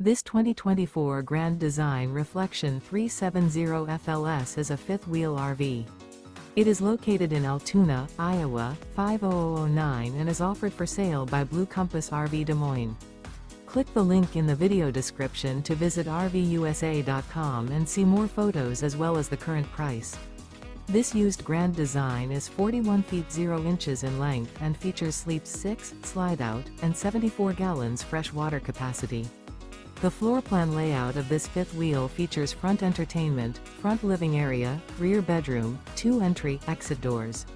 This 2024 Grand Design Reflection 370 FLS is a fifth-wheel RV. It is located in Altoona, Iowa, 50009 and is offered for sale by Blue Compass RV Des Moines. Click the link in the video description to visit RVUSA.com and see more photos as well as the current price. This used Grand Design is 41 feet 0 inches in length and features sleeps 6, slide-out, and 74 gallons fresh water capacity. The floor plan layout of this fifth wheel features front entertainment, front living area, rear bedroom, 2 entry/exit doors.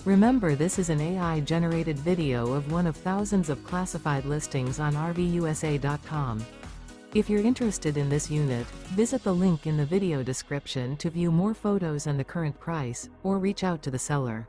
Remember, this is an AI-generated video of one of thousands of classified listings on RVUSA.com. If you're interested in this unit, visit the link in the video description to view more photos and the current price, or reach out to the seller.